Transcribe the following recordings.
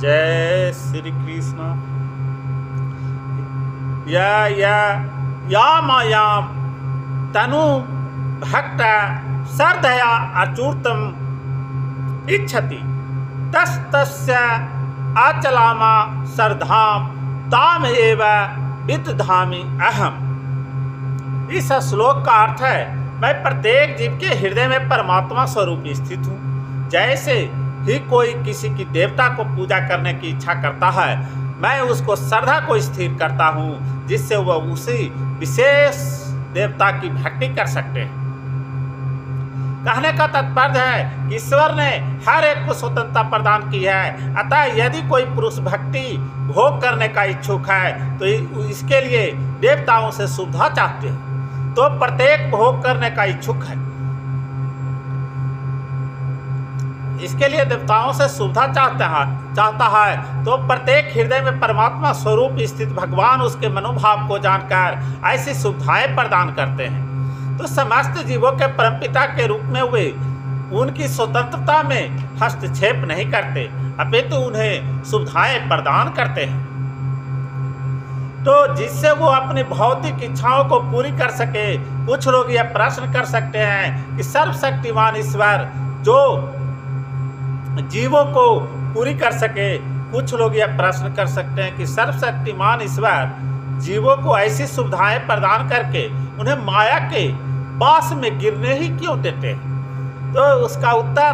जय श्री कृष्ण। यामायाम तनु भक्त श्रद्धया अचूर्तम इच्छति तस्य अचलामा श्रद्धाम ताम एव विदधामि अहम। इस श्लोक का अर्थ है, मैं प्रत्येक जीव के हृदय में परमात्मा स्वरूप स्थित हूँ। जैसे ही कोई किसी की देवता को पूजा करने की इच्छा करता है, मैं उसको श्रद्धा को स्थिर करता हूँ, जिससे वह उसी विशेष देवता की भक्ति कर सकते हैं। कहने का तात्पर्य है कि ईश्वर ने हर एक को स्वतंत्रता प्रदान की है। अतः यदि कोई पुरुष भक्ति भोग करने का इच्छुक है तो इसके लिए देवताओं से सुविधा चाहते हैं, तो प्रत्येक भोग करने का इच्छुक है, इसके लिए देवताओं से सुविधा चाहता है, तो प्रत्येक हृदय में परमात्मा स्वरूप स्थित भगवान उसके मनोभाव को जानकर ऐसी सुविधाएं प्रदान करते हैं। तो समस्त जीवों के परमपिता के रूप में वे उनकी स्वतंत्रता में हस्तक्षेप नहीं करते, अपितु उन्हें सुविधाएं प्रदान करते हैं, तो जिससे वो अपनी भौतिक इच्छाओं को पूरी कर सके। कुछ लोग यह प्रश्न कर सकते हैं कि सर्वशक्तिमान ईश्वर जो जीवों को पूरी कर सके। कुछ लोग यह प्रश्न कर सकते हैं कि सर्वशक्तिमान ईश्वर जीवों को ऐसी सुविधाएं प्रदान करके उन्हें माया के पास में गिरने ही क्यों देते हैं। तो उसका उत्तर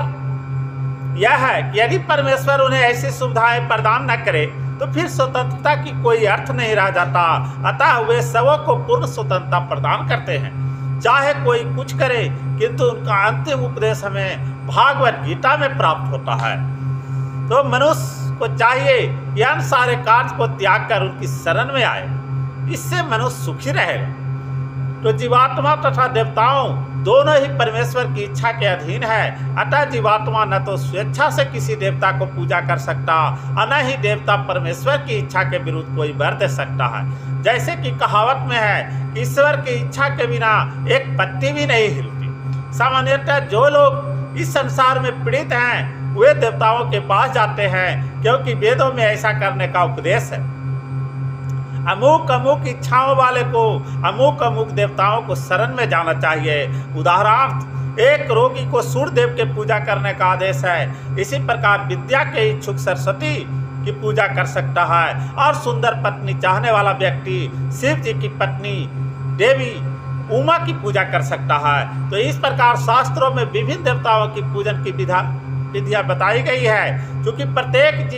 यह है कि यदि परमेश्वर उन्हें ऐसी सुविधाएं प्रदान न करे तो फिर स्वतंत्रता की कोई अर्थ नहीं रह जाता। अतः वे सबों को पूर्ण स्वतंत्रता प्रदान करते हैं, चाहे कोई कुछ करे, किंतु उनका अंतिम उपदेश हमें भागवत गीता में प्राप्त होता है। तो मनुष्य को चाहिए कि अन्य सारे कार्य को त्याग कर उनकी शरण में आए, इससे मनुष्य सुखी रहेगा। तो जीवात्मा तथा देवताओं दोनों ही परमेश्वर की इच्छा के अधीन है। अतः जीवात्मा न तो स्वेच्छा से किसी देवता को पूजा कर सकता और न ही देवता परमेश्वर की इच्छा के विरुद्ध कोई वर दे सकता है। जैसे कि कहावत में है कि ईश्वर की इच्छा के बिना एक पत्ती भी नहीं हिलती। सामान्यतः जो लोग इस संसार में पीड़ित हैं वे देवताओं के पास जाते हैं, क्योंकि वेदों में ऐसा करने का उपदेश है। अमुक अमुक इच्छाओं वाले को अमुक अमुक देवताओं को शरण में जाना चाहिए। उदाहरणार्थ, एक रोगी को सूर्यदेव के पूजा करने का आदेश है। इसी प्रकार विद्या के इच्छुक सरस्वती की पूजा कर सकता है, और सुंदर पत्नी चाहने वाला व्यक्ति शिव जी की पत्नी देवी उमा की पूजा कर सकता है। तो इस प्रकार शास्त्रों में विभिन्न देवताओं की पूजन की विधियां बताई गई है, क्योंकि प्रत्येक